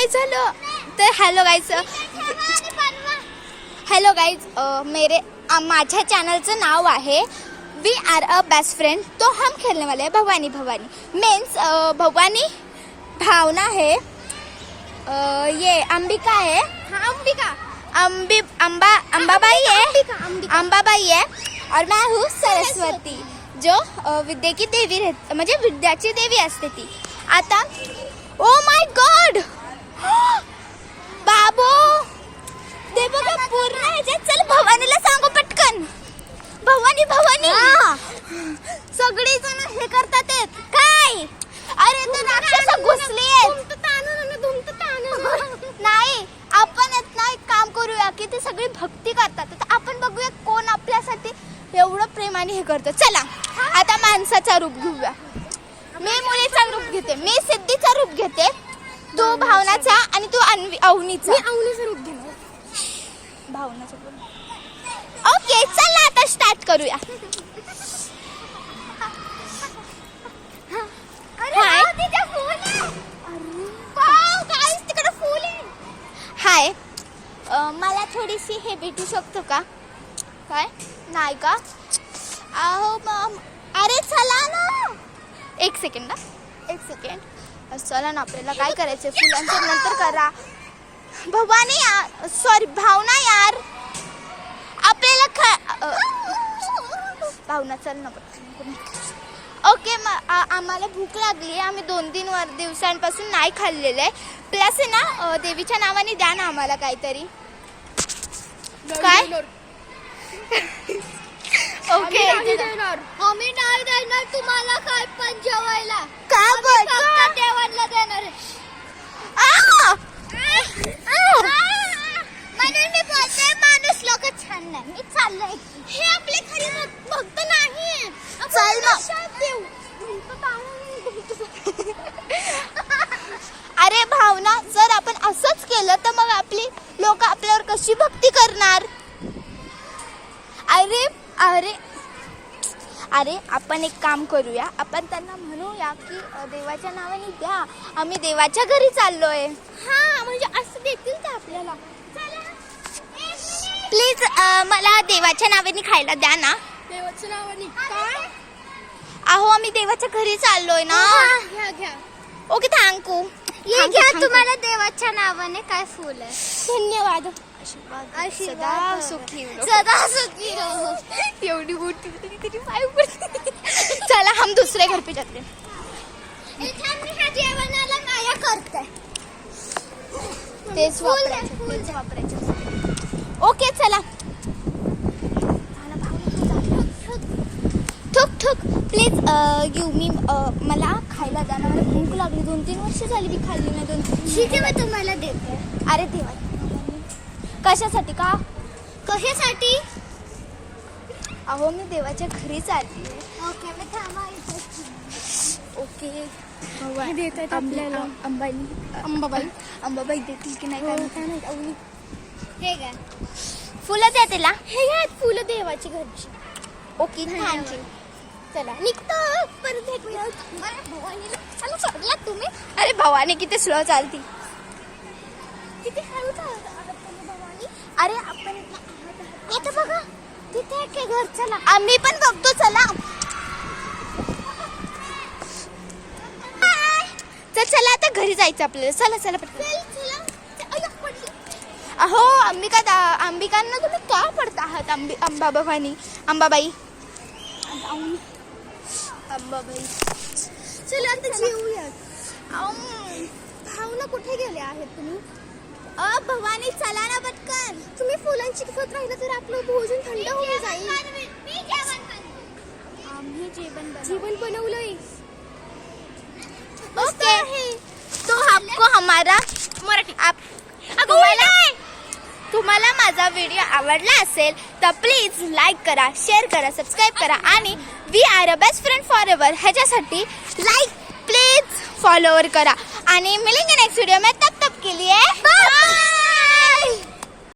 काय झालं तर हॅलो गाइज मेरे माझ्या चॅनलचं नाव आहे we are a best friend. तो हम खेलने वाले हैं भवानी मीन्स भवानी भावना है, ये अंबिका है, अंबाबाई है और मैं हूँ सरस्वती जो विद्या की देवी रहते म्हणजे विद्याची देवी असते ती. आता ओ माय गॉड बाबू ते बघा पूर्ण ह्याच्यात. चल भवानीला सांगू पटकन. भवानी सगळी जण हे करतात काय. अरे ते राक्षस घुसली नाही. आपण ना एक काम करूया की ते सगळी भक्ती करतात. तर आपण बघूया कोण आपल्यासाठी एवढं प्रेमाने हे करतं. चला आता माणसाचा रूप घेऊया. मी मुलीचा रूप घेते, मी सिद्धीचा रूप घेते, तू भावनाचा आणि तू अवनीचा. अवनीचं रूप घेणार. भावनाचा. ओके चला आता स्टार्ट करूया. हाय मला थोडीशी हे भेटू शकतो का. काय नाही का. अहो अरे चला ना एक सेकंड. चला ना आपल्याला काय करायचं फुलांच्या नंतर करा. भवानी यार सॉरी भावना यार आपल्याला भावना चल ना. ओके आम्हाला भूक लागली आहे. आम्ही 2-3 दिवसांपासून नाही खाल्लेलं आहे. प्लस आहे ना देवीच्या नावाने द्या ना आम्हाला काहीतरी. काय ओके आम्ही नाही देणार तुम्हाला काय पण जेवायला. काय बोलता देवाला देणार म्हणून मी बोलते माणूस लोक छान नाही. मी चाललंय हे आपले खरे भक्त नाही. चल अरे भावना जर आपण असंच केलं तर मग आपली लोक आपल्यावर कशी भक्ती करणार. अरे आपण एक काम करूया. आपण त्यांना म्हणूया की देवाच्या नावाने द्या, आम्ही देवाच्या घरी चाललोय. हा म्हणजे असं देतील ते आपल्याला. प्लीज मला देवाच्या नावाने खायला द्या ना. देवाच्या नावाने काय. अहो आम्ही देवाच्या घरी चाललोय ना. घ्या. Okay thank you. ये घ्या तुम्हाला देवाच्या नावाने काय फुल आहे. धन्यवाद. सदा सुखी रहो. एवढी मोठी तिथे पाय पडते. चला हम दुसरे घर पे जाते. ह्या जेवणाला माया करते. तेच वापरायचं. ओके चला. ठुक प्लीज गिव मी मला खायला द्या ना. मला भूक लागली. 2-3 वर्ष झाली मी खाल्ली नाही. ठीक आहे मी तुम्हाला देते. अरे देवा कशासाठी का. कशासाठी. अहो मी देवाच्या घरी चालली. ओके मी थांबा. ओके देतात आपल्याला. अंबाबाई देतील की नाही काय माहिती. हे घ्या फुलं द्या तिला. हे घ्या फुलं देवाची घरची. Okay thank you. चला निघतो परत भेटूया. भवानीला सोडला तुम्ही. अरे भवानी किती स्लो चालती. किती हळू चालत भवानी. अरे आपण आता बघा तिथे काय घर. चला आम्ही पण बघतो. चला तर चला आता घरी जायचं आपल्याला. चला पटकन. अहो अंबिकांना तुम्ही का पडता आहात. अंबाबाई चला आता जेवूया. भावना कुठे गेले आहेत तुम्ही. भवानी चला ना पटकन. तुम्ही फुलांची खत राहिलं तर आपलं भोजन थंड होऊन जाईल. आम्ही जेवण बनवलंय. ओके तो आपको हमारा मराठी तुम्हाला माझा व्हिडिओ आवडला असेल तर प्लीज लाईक करा, शेअर करा, सबस्क्राईब करा आणि we are a best friend forever ह्याच्यासाठी लाईक प्लीज फॉलोअर करा आणि मिलेंगे नेक्स्ट व्हिडिओ में. तब के लिए बाय.